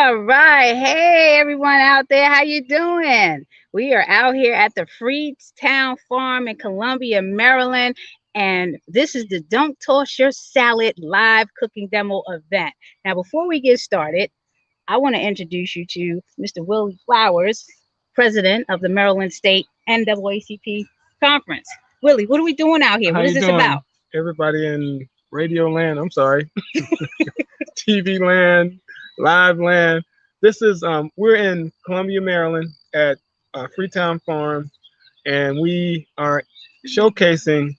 All right. Hey, everyone out there. How you doing? We are out here at the Freetown Farm in Columbia, Maryland. And this is the Don't Toss Your Salad live cooking demo event. Now, before we get started, I want to introduce you to Mr. Willie Flowers, president of the Maryland State NAACP Conference. Willie, what are we doing out here? How What is you this doing, about? everybody in radio land? I'm sorry, TV land, live land. This is we're in Columbia, Maryland, at Freetown Farm, and we are showcasing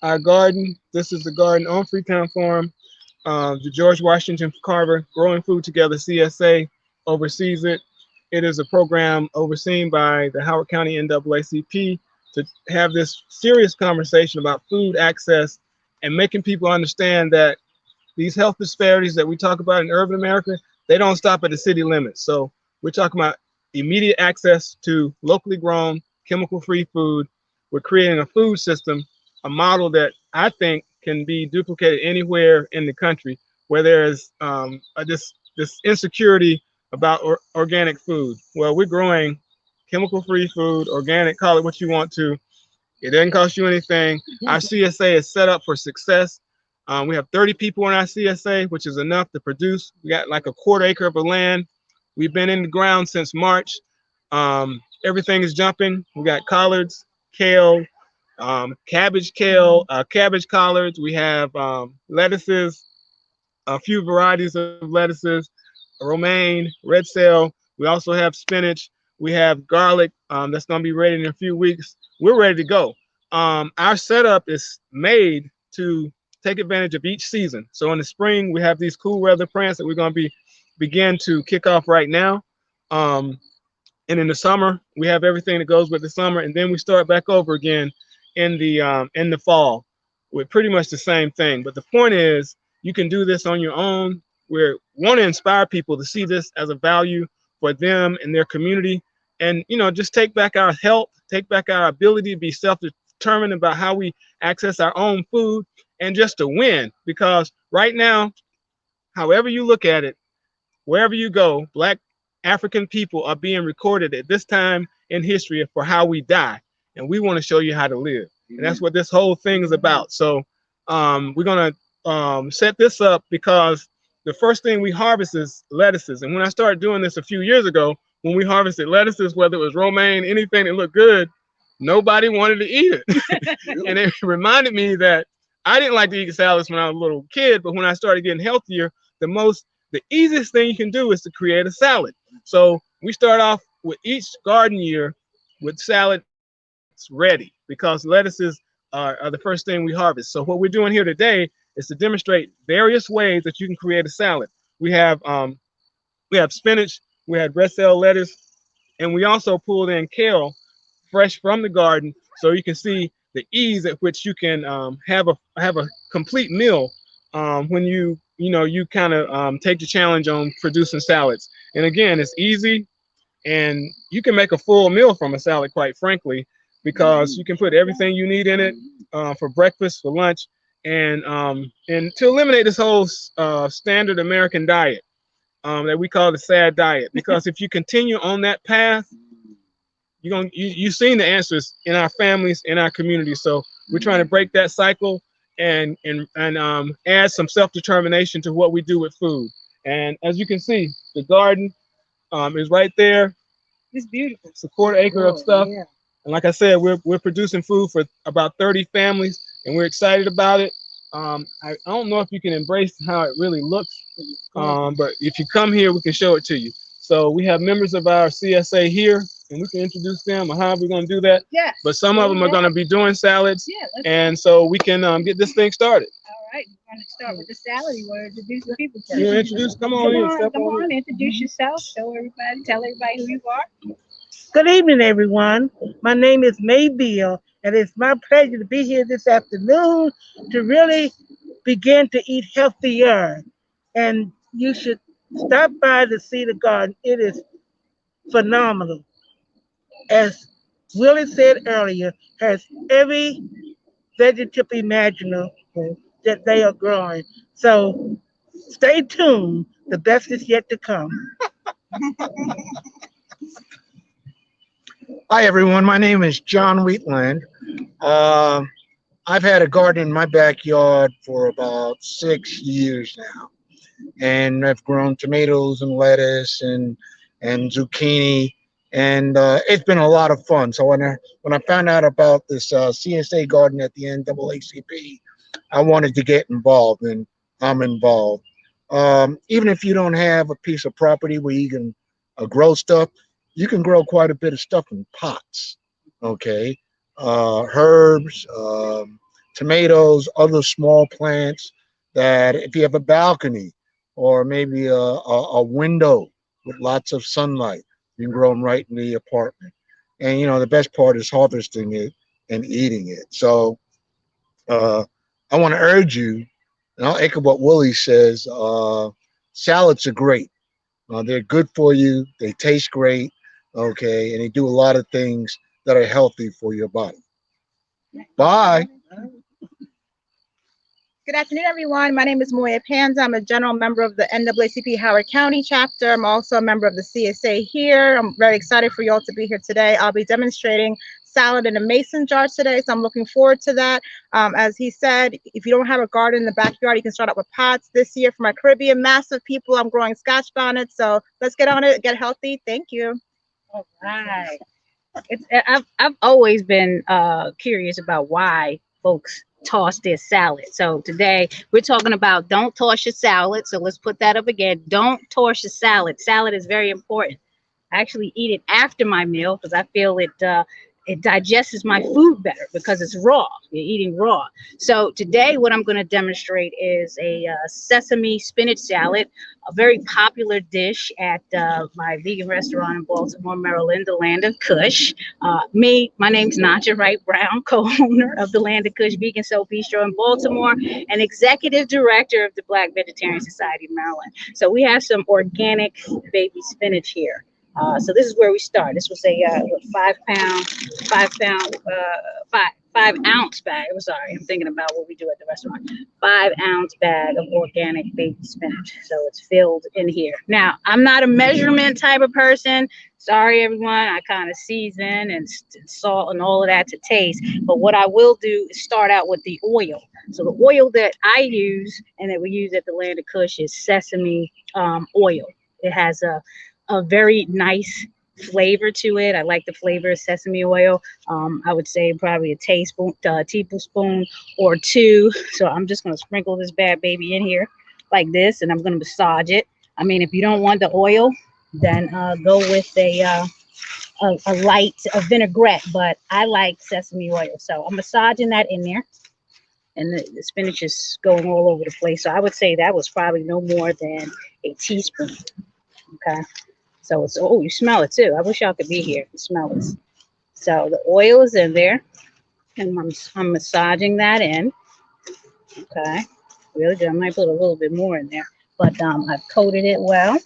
our garden. This is the garden on Freetown Farm. The George Washington Carver Growing Food Together CSA oversees it. It is a program overseen by the Howard County NAACP to have this serious conversation about food access and making people understand that these health disparities that we talk about in urban America, they don't stop at the city limits. So we're talking about immediate access to locally grown, chemical-free food. We're creating a food system, a model that I think can be duplicated anywhere in the country where there is this insecurity about organic food. Well, we're growing chemical-free food, organic, call it what you want to. It doesn't cost you anything. Our CSA is set up for success. We have 30 people in our CSA, which is enough to produce. We got like a quarter acre of land. We've been in the ground since March. Everything is jumping. We got collards, kale, cabbage collards. We have lettuces, a few varieties of lettuces, romaine, red cell. We also have spinach. We have garlic that's going to be ready in a few weeks. We're ready to go. Our setup is made to take advantage of each season. So in the spring, we have these cool weather plants that we're going to begin to kick off right now. And in the summer, we have everything that goes with the summer, and then we start back over again in the fall with pretty much the same thing. But the point is, you can do this on your own. We want to inspire people to see this as a value for them and their community, and just take back our health, take back our ability to be self-determined about how we access our own food, and just to win. Because right now, however you look at it, wherever you go, Black African people are being recorded at this time in history for how we die, and we want to show you how to live. And that's what this whole thing is about. So we're gonna set this up because the first thing we harvest is lettuces. And when I started doing this a few years ago, when we harvested lettuces, whether it was romaine, anything that looked good, nobody wanted to eat it. And it reminded me that I didn't like to eat salads when I was a little kid, but when I started getting healthier, the easiest thing you can do is to create a salad. So we start off with each garden year with salads ready because lettuces are the first thing we harvest. So what we're doing here today is to demonstrate various ways that you can create a salad. We have spinach, we have red cell lettuce, and we also pulled in kale fresh from the garden, so you can see the ease at which you can have a complete meal when you kind of take the challenge on producing salads. And again, it's easy, and you can make a full meal from a salad, quite frankly, because you can put everything you need in it for breakfast, for lunch, and to eliminate this whole standard American diet that we call the SAD diet. Because if you continue on that path, you've seen the answers in our families, in our communities. So we're trying to break that cycle and add some self-determination to what we do with food. And as you can see, the garden is right there. It's beautiful. It's a quarter acre of stuff. Yeah. And like I said, we're producing food for about 30 families, and we're excited about it. I don't know if you can embrace how it really looks, but if you come here, we can show it to you. So we have members of our CSA here, and we can introduce them or how we're going to do that. Yeah. But some of them are going to be doing salads. Yeah. And so we can get this thing started. All right. We're going to start with the salad. You want to introduce the people? You introduce? Come on in. Come on. Introduce yourself. Show everybody. Tell everybody who you are. Good evening, everyone. My name is Mayville, and it's my pleasure to be here this afternoon to really begin to eat healthier. And you should stop by to see the garden. It is phenomenal. As Willie said earlier, has every vegetable imaginable that they are growing. So Stay tuned. The best is yet to come. Hi, everyone. My name is John Wheatland. Uh, I've had a garden in my backyard for about 6 years now, and I've grown tomatoes and lettuce and zucchini, and it's been a lot of fun. So when I found out about this CSA garden at the NAACP, I wanted to get involved, and I'm involved. Even if you don't have a piece of property where you can grow stuff, you can grow quite a bit of stuff in pots. Okay, herbs, tomatoes, other small plants that if you have a balcony or maybe a window with lots of sunlight, you can grow them right in the apartment. And the best part is harvesting it and eating it. So uh, I want to urge you, and I'll echo what Willie says. Salads are great. They're good for you. They taste great. Okay, and they do a lot of things that are healthy for your body. Bye. Good afternoon, everyone. My name is Moya Panza. I'm a general member of the NAACP Howard County chapter. I'm also a member of the CSA here. I'm very excited for you all to be here today. I'll be demonstrating salad in a mason jar today, so I'm looking forward to that. As he said, if you don't have a garden in the backyard, you can start out with pots. This year for my Caribbean massive people, I'm growing Scotch bonnets, so let's get on it, get healthy. Thank you. All right. I've always been curious about why folks toss their salad. So today we're talking about don't toss your salad. So let's put that up again. Don't toss your salad. Salad is very important. I actually eat it after my meal because I feel it digests my food better because it's raw. You're eating raw. So today what I'm going to demonstrate is a sesame spinach salad, a very popular dish at my vegan restaurant in Baltimore, Maryland, the Land of Kush. My name's Naijha Wright Brown, co-owner of the Land of Kush Vegan Soul Bistro in Baltimore and executive director of the Black Vegetarian Society of Maryland. So we have some organic baby spinach here. So this is where we start. This was a 5 ounce bag. I'm sorry, I'm thinking about what we do at the restaurant. 5 ounce bag of organic baby spinach. So it's filled in here. Now, I'm not a measurement type of person. Sorry, everyone. I kind of season and salt and all of that to taste. But what I will do is start out with the oil. So the oil that I use and that we use at the Land of Kush is sesame oil. It has a very nice flavor to it. I like the flavor of sesame oil. I would say probably a teaspoon or two. So I'm just going to sprinkle this bad baby in here like this, and I'm going to massage it. I mean, if you don't want the oil, then go with a light vinaigrette, but I like sesame oil. So I'm massaging that in there, and the spinach is going all over the place. So I would say that was probably no more than a teaspoon. Okay. So it's, oh, you smell it too. I wish y'all could be here to smell this. So the oil is in there, and I'm massaging that in. Okay, really good. I might put a little bit more in there, but I've coated it well.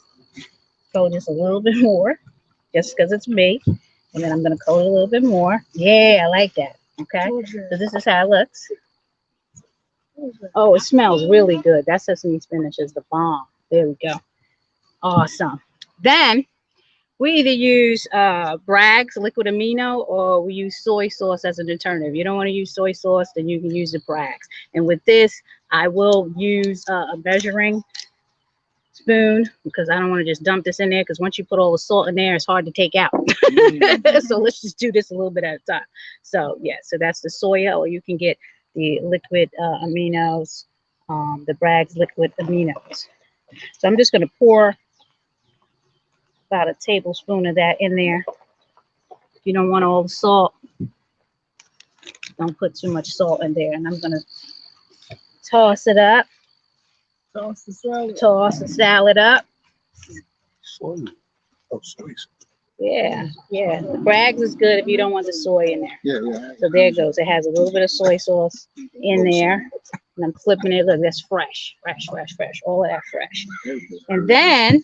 Coat just a little bit more, just because it's me, and then I'm gonna coat it a little bit more. Yeah, I like that. Okay, so this is how it looks. Oh, it smells really good. That sesame spinach is the bomb. There we go. Awesome. Then we either use Bragg's liquid amino or we use soy sauce as an alternative. If you don't want to use soy sauce, then you can use the Bragg's. And with this, I will use a measuring spoon because I don't want to just dump this in there because once you put all the salt in there, it's hard to take out. So let's just do this a little bit at a time. So yeah, so that's the soya, or you can get the liquid aminos, the Bragg's liquid aminos. So I'm just going to pour about a tablespoon of that in there. If you don't want all the salt, don't put too much salt in there. And I'm going to toss it up. Toss the salad up. Soy. Oh, soy. Yeah, yeah. The Bragg's is good if you don't want the soy in there. Yeah. So there it goes. It has a little bit of soy sauce in there. And I'm flipping it. Look, that's fresh. All of that fresh. And then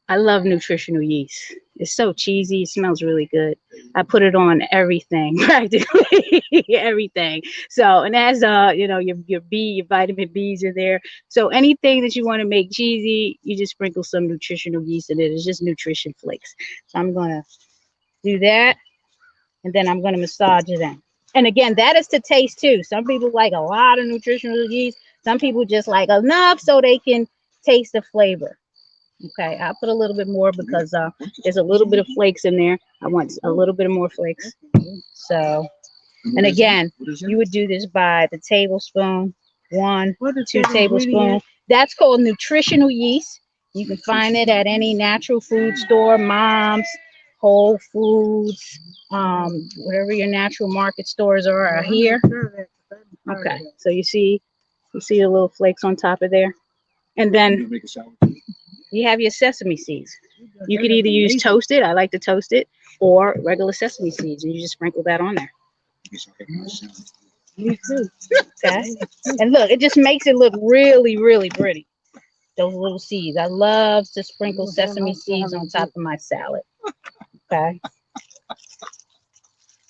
I love nutritional yeast. It's so cheesy. It smells really good. I put it on everything, practically everything. So, and as you know, your vitamin B's are there. So anything that you want to make cheesy, you just sprinkle some nutritional yeast in it. It's just nutrition flakes. So I'm gonna do that, and then I'm gonna massage it in. And again, that is to taste too. Some people like a lot of nutritional yeast. Some people just like enough so they can taste the flavor. Okay, I'll put a little bit more because there's a little bit of flakes in there. I want a little bit more flakes. So, and again, you would do this by the tablespoon, 1, 2 tablespoons. That's called nutritional yeast. You can find it at any natural food store, Mom's, Whole Foods, whatever your natural market stores are here. Okay, so you see the little flakes on top of there, and then you have your sesame seeds. You could either use toasted, I like to toast it, or regular sesame seeds, and you just sprinkle that on there. Me too. Okay. And look, it just makes it look really, really pretty. Those little seeds. I love to sprinkle sesame seeds on top of my salad. Okay.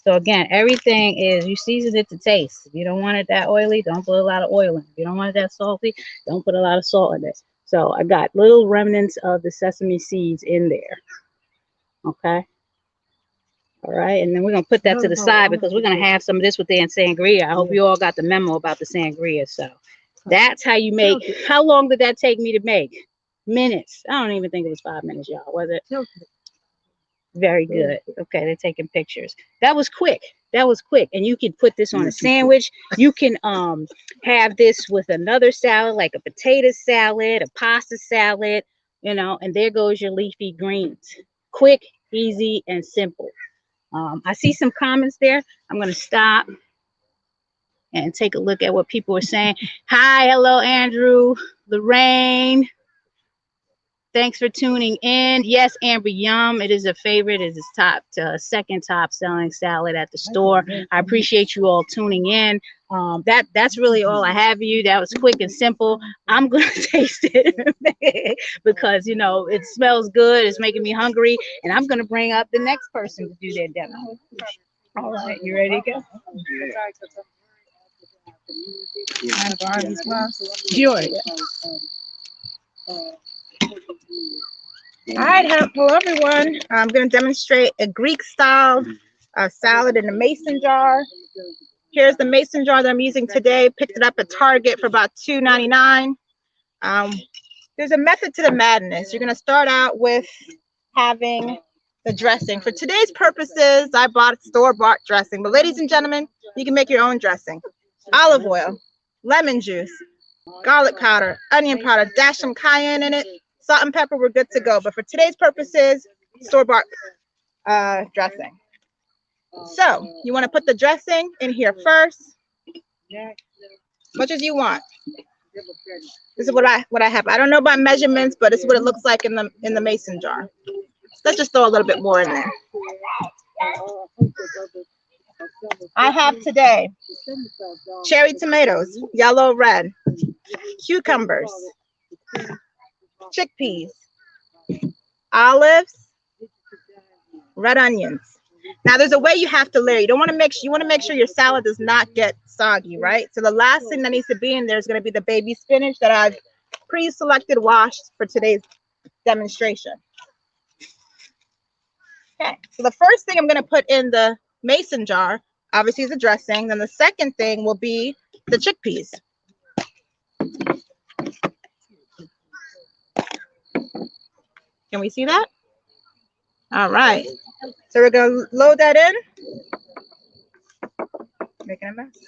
So again, everything is, you season it to taste. If you don't want it that oily, don't put a lot of oil in it. If you don't want it that salty, don't put a lot of salt in it. So I got little remnants of the sesame seeds in there. Okay. All right. And then we're going to put that to the side because we're going to have some of this with the sangria. I hope you all got the memo about the sangria. So that's how you make. How long did that take me to make? Minutes. I don't even think it was 5 minutes, y'all. Was it? Very good. Okay, they're taking pictures. That was quick. That was quick. And you can put this on a sandwich. You can have this with another salad, like a potato salad, a pasta salad, you know, and there goes your leafy greens. Quick, easy, and simple. I see some comments there. I'm going to stop and take a look at what people are saying. Hi, hello, Andrew, Lorraine. Thanks for tuning in. Yes, Amber Yum. It is a favorite. It is top second top selling salad at the store. I appreciate you all tuning in. That's really all I have for you. That was quick and simple. I'm gonna taste it because you know it smells good. It's making me hungry, and I'm gonna bring up the next person to do their demo. All right, you ready to go? Sure. All right, hello everyone. I'm going to demonstrate a Greek style salad in a mason jar. Here's the mason jar that I'm using today. Picked it up at Target for about $2.99. There's a method to the madness. You're going to start out with having the dressing. For today's purposes, I bought store-bought dressing. But ladies and gentlemen, you can make your own dressing. Olive oil, lemon juice, garlic powder, onion powder, dash some cayenne in it. Salt and pepper, we're good to go. But for today's purposes, store-bought dressing. So you want to put the dressing in here first, much as you want. This is what I have. I don't know about measurements, but this is what it looks like in the mason jar. Let's just throw a little bit more in there. I have today cherry tomatoes, yellow, red, cucumbers, chickpeas, olives, red onions. Now there's a way you have to layer. You want to make sure your salad does not get soggy, right? So the last thing that needs to be in there is going to be the baby spinach that I've pre-selected, washed for today's demonstration. Okay, so the first thing I'm going to put in the mason jar, obviously, is the dressing. Then the second thing will be the chickpeas. Can we see that? All right. So we're going to load that in. Making a mess.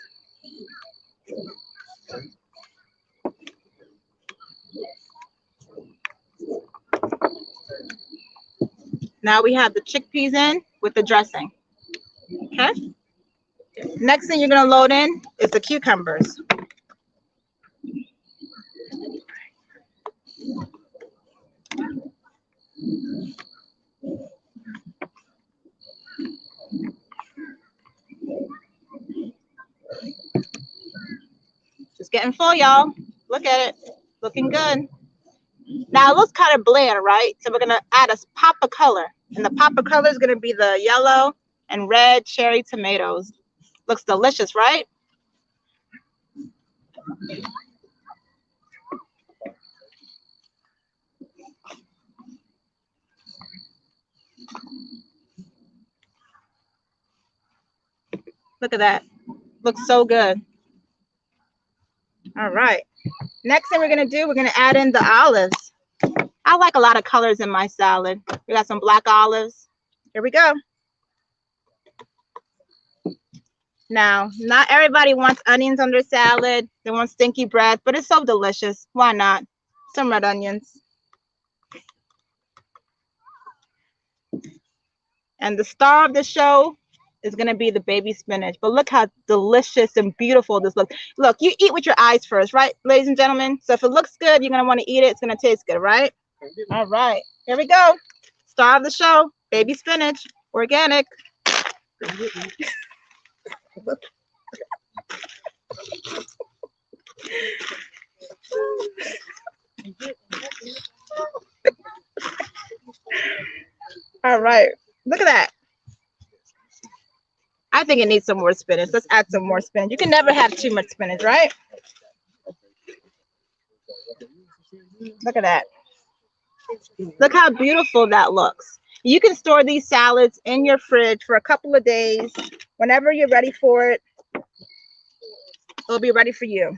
Now we have the chickpeas in with the dressing. Okay. Next thing you're going to load in is the cucumbers. Just getting full, y'all. Look at it. Looking good. Now it looks kind of bland, right? So we're gonna add a pop of color, and the pop of color is gonna be the yellow and red cherry tomatoes. Looks delicious, right? Look at that. Looks so good. All right. Next thing we're gonna do, we're gonna add in the olives. I like a lot of colors in my salad. We got some black olives. Here we go. Now, not everybody wants onions on their salad. They want stinky breath, but it's so delicious. Why not? Some red onions. And the star of the show is going to be the baby spinach. But look how delicious and beautiful this looks. Look, you eat with your eyes first, right, ladies and gentlemen? So if it looks good, you're going to want to eat it. It's going to taste good, right? All right. Here we go. Star of the show, baby spinach, organic. All right. Look at that. I think it needs some more spinach. Let's add some more spinach. You can never have too much spinach, right? Look at that. Look how beautiful that looks. You can store these salads in your fridge for a couple of days. Whenever you're ready for it, it'll be ready for you.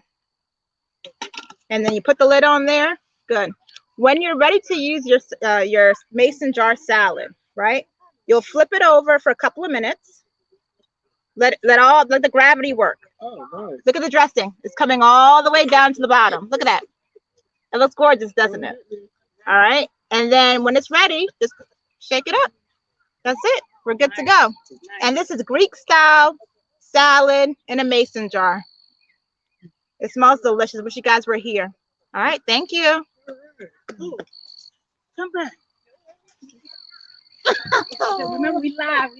And then you put the lid on there. Good. When you're ready to use your mason jar salad, right? You'll flip it over for a couple of minutes. Let the gravity work. Oh, nice. Look at the dressing. It's coming all the way down to the bottom. Look at that. It looks gorgeous, doesn't it? All right. And then when it's ready, just shake it up. That's it. We're good to go. And this is Greek style salad in a mason jar. It smells delicious. Wish you guys were here. All right. Thank you. Come back. Remember, we live.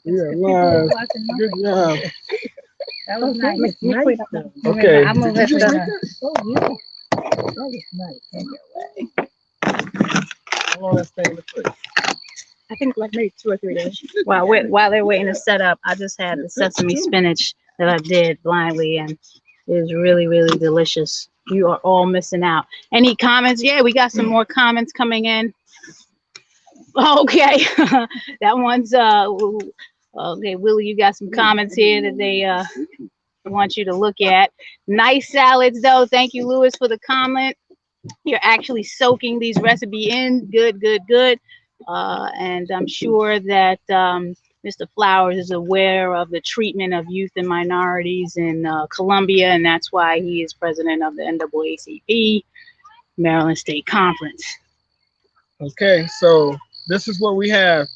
Yeah, live. Good job. That was nice. Nice. Okay. I'm gonna Did you lift just up. make that? Oh, yeah. That was nice. How long that stay in the fridge? I think like maybe 2 or 3 days. While they're waiting to set up, I just had the sesame spinach that I did blindly, and it is really, really delicious. You are all missing out. Any comments? Yeah, we got some more comments coming in. Okay, that one's okay. Willie, you got some comments here that they want you to look at. Nice salads, though. Thank you, Lewis, for the comment. You're actually soaking these recipe in. Good, good, good. And I'm sure that Mr. Flowers is aware of the treatment of youth and minorities in Columbia, and that's why he is president of the NAACP, Maryland State Conference. Okay, so this is what we have.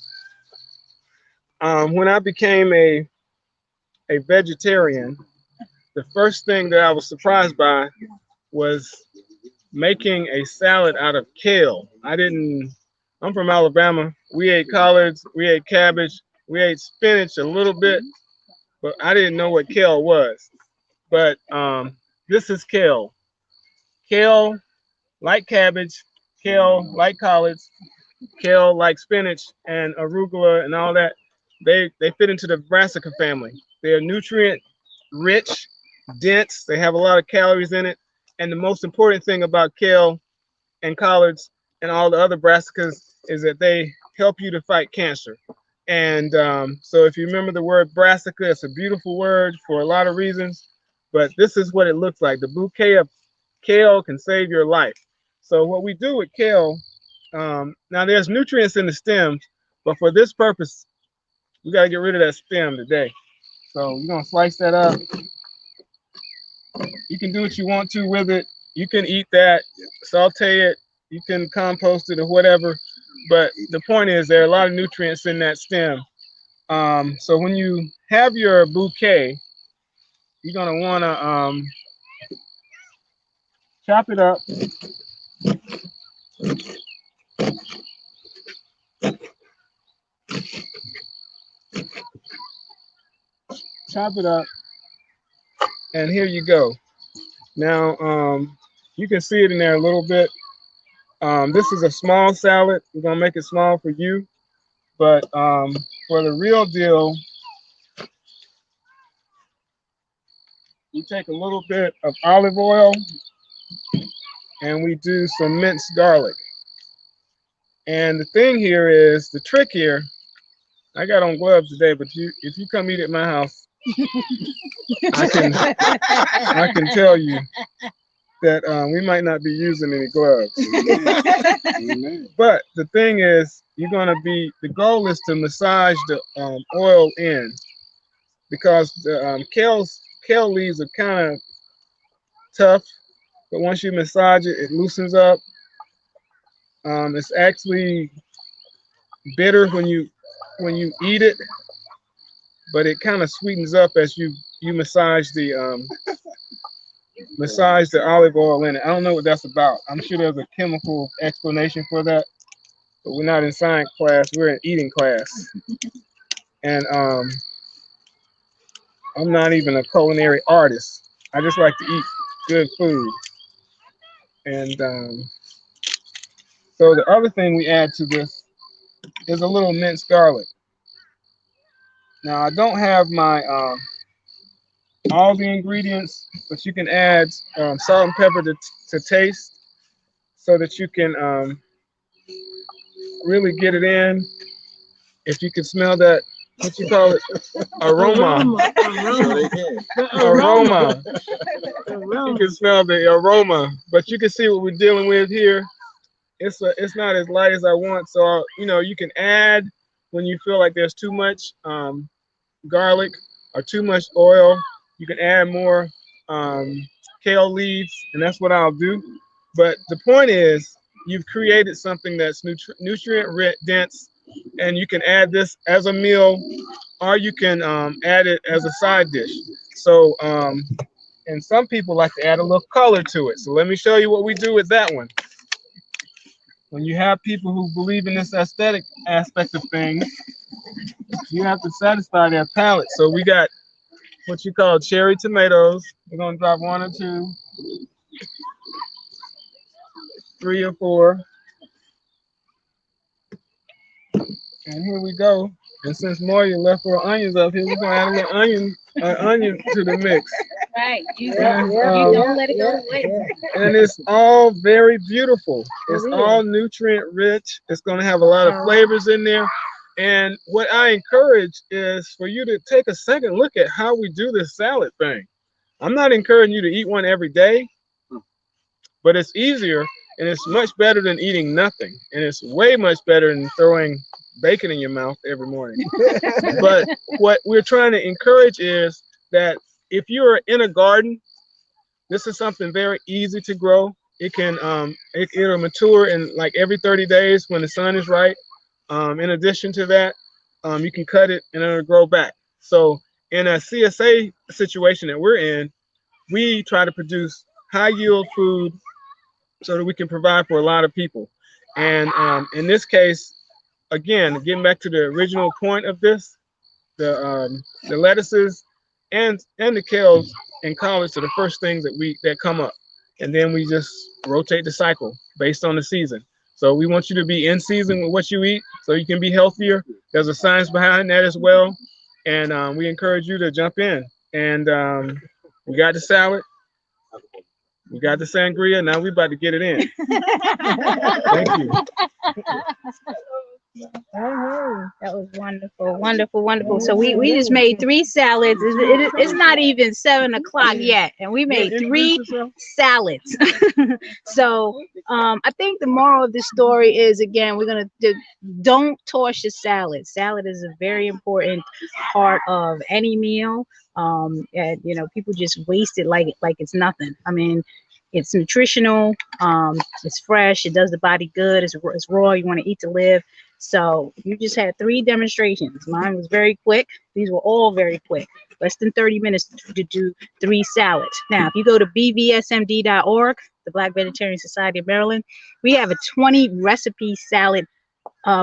When I became a vegetarian, the first thing that I was surprised by was making a salad out of kale. I'm from Alabama. We ate collards, we ate cabbage, we ate spinach a little bit, but I didn't know what kale was. But this is kale. Kale, like cabbage, kale, like collards, kale, like spinach, and arugula and all that. They fit into the brassica family. They are nutrient rich, dense. They have a lot of calories in it. And the most important thing about kale and collards and all the other brassicas is that they help you to fight cancer. And so if you remember the word brassica, it's a beautiful word for a lot of reasons, but this is what it looks like. The bouquet of kale can save your life. So what we do with kale, now there's nutrients in the stems, but for this purpose, we got to get rid of that stem today. So we're going to slice that up. You can do what you want to with it. You can eat that, saute it, you can compost it or whatever. But the point is there are a lot of nutrients in that stem. So when you have your bouquet, you're going to want to chop it up. Chop it up. And here you go. Now, You can see it in there a little bit. This is a small salad. We're gonna make it small for you, but for the real deal, you take a little bit of olive oil and we do some minced garlic. And the thing here is, the trick here, I got on gloves today, but if you come eat at my house, I can tell you that we might not be using any gloves. But the thing is, the goal is to massage the oil in, because the kale leaves are kind of tough, but once you massage it, it loosens up. It's actually bitter when you eat it, but it kind of sweetens up as you massage the olive oil in it. I don't know what that's about. I'm sure there's a chemical explanation for that, but we're not in science class. We're in eating class, and I'm not even a culinary artist. I just like to eat good food, and so the other thing we add to this is a little minced garlic. Now I don't have my all the ingredients, but you can add salt and pepper to taste, so that you can really get it in. If you can smell that, what you call it, aroma. Aroma. You can smell the aroma, but you can see what we're dealing with here. It's not as light as I want, so you can add when you feel like there's too much garlic or too much oil. You can add more kale leaves, and that's what I'll do. But the point is, you've created something that's nutrient dense, and you can add this as a meal, or you can add it as a side dish. So, and some people like to add a little color to it. So let me show you what we do with that one. When you have people who believe in this aesthetic aspect of things, you have to satisfy their palate. So we got what you call cherry tomatoes. We're gonna drop 1 or 2, 3 or 4. And here we go. And since Moya left her onions up here, we're gonna add a little onion to the mix. Right. You And, don't let it go to waste. and it's all very beautiful. It's all nutrient rich. It's gonna have a lot of flavors in there. And what I encourage is for you to take a second look at how we do this salad thing. I'm not encouraging you to eat one every day, but it's easier and it's much better than eating nothing. And it's way much better than throwing bacon in your mouth every morning. But what we're trying to encourage is that if you're in a garden, this is something very easy to grow. It can it'll mature in like every 30 days when the sun is right. In addition to that, you can cut it and it'll grow back. So in a CSA situation that we're in, we try to produce high yield food so that we can provide for a lot of people. And in this case, again, getting back to the original point of this, the lettuces and the kales and collards are the first things that come up, and then we just rotate the cycle based on the season. So we want you to be in season with what you eat so you can be healthier. There's a science behind that as well. And we encourage you to jump in. And we got the salad. We got the sangria. Now we're about to get it in. Thank you. That was wonderful, wonderful, wonderful. So we just made 3 salads. It's not even 7 o'clock yet, and we made 3 salads. So I think the moral of this story is, again, we're gonna don't toss your salad. Salad is a very important part of any meal. And people just waste it like it's nothing. I mean, it's nutritional, it's fresh, it does the body good, it's raw, you want to eat to live. So you just had 3 demonstrations. Mine was very quick. These were all very quick, less than 30 minutes to do 3 salads. Now, if you go to bvsmd.org, the Black Vegetarian Society of Maryland, we have a 20 recipe salad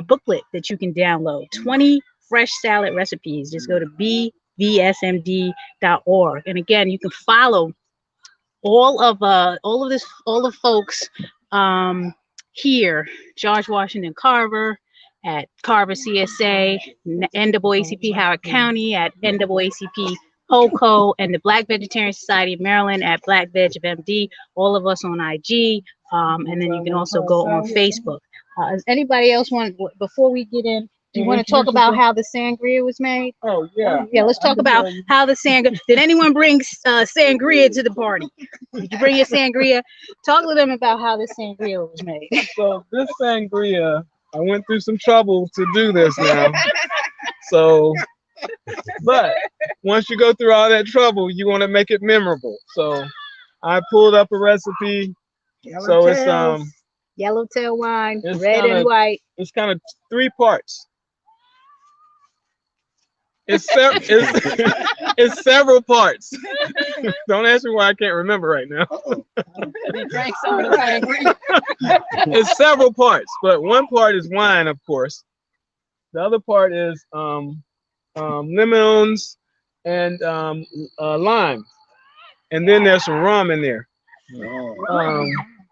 booklet that you can download. 20 fresh salad recipes. Just go to bvsmd.org. And again, you can follow all the folks here, George Washington Carver at Carver CSA, NAACP Howard County at NAACP HOCO, and the Black Vegetarian Society of Maryland at Black Veg of MD, all of us on IG, and then you can also go on Facebook. Does anybody else want, before we get in, do you want to talk about how the sangria was made? Oh, yeah. Yeah, let's talk about how the sangria. Did anyone bring sangria to the party? Did you bring your sangria? Talk to them about how the sangria was made. So this sangria, I went through some trouble to do this now. So, but once you go through all that trouble, you want to make it memorable. So I pulled up a recipe. So it's yellowtail wine, it's red and white. It's kind of 3 parts. It's several parts. Don't ask me why I can't remember right now. It's several parts, but one part is wine, of course. The other part is lemons and lime, and then there's some rum in there.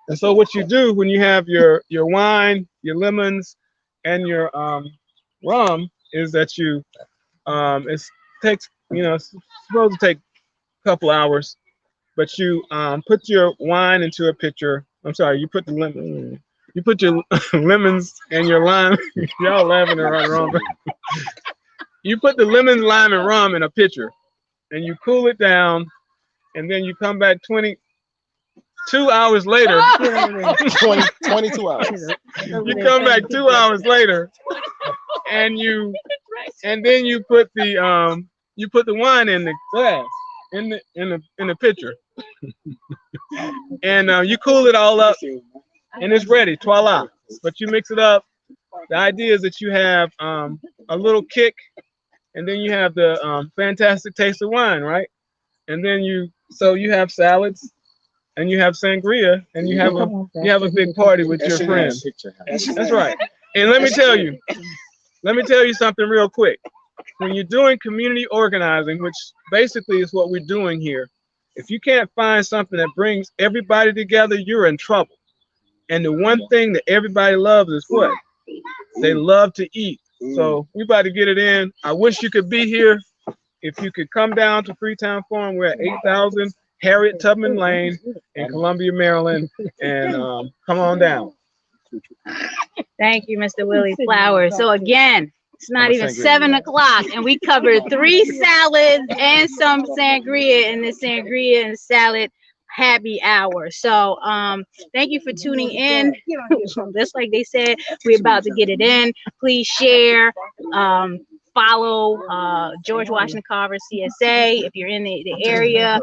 And so what you do when you have your wine, your lemons, and your rum is that you it takes, it's supposed to take a couple hours, but you put your wine into a pitcher. I'm sorry, you put your lemons and your lime. Y'all laughing at right wrong. You put the lemon, lime, and rum in a pitcher, and you cool it down, and then you come back 22 hours later. 22 hours. You come back 2 hours later, and then you put the wine in the glass, in the pitcher, and you cool it all up, and it's ready. Voila! But you mix it up. The idea is that you have a little kick, and then you have the fantastic taste of wine, right? And then you have salads, and you have sangria, and you have a big party with your friends. That's right. And let me tell you something real quick. When you're doing community organizing, which basically is what we're doing here, if you can't find something that brings everybody together, you're in trouble. And the one thing that everybody loves is what? They love to eat. So we about to get it in. I wish you could be here. If you could come down to Freetown Farm, we're at 8,000 Harriet Tubman Lane in Columbia, Maryland, and come on down. Thank you, Mr. Willie Flowers. So again, it's not even 7 o'clock, and we covered 3 salads and some sangria in the sangria and salad happy hour. So thank you for tuning in. Just like they said, we're about to get it in. Please share, follow George Washington Carver CSA if you're in the area.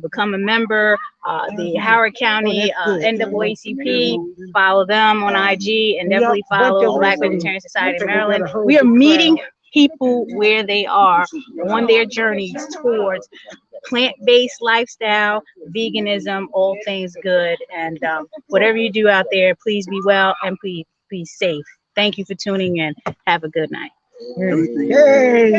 Become a member. The Howard County NAACP, follow them on IG, and definitely follow Black Vegetarian Society of Maryland. We are meeting people where they are on their journeys towards plant-based lifestyle, veganism, all things good. And whatever you do out there, please be well and please be safe. Thank you for tuning in. Have a good night. Hey.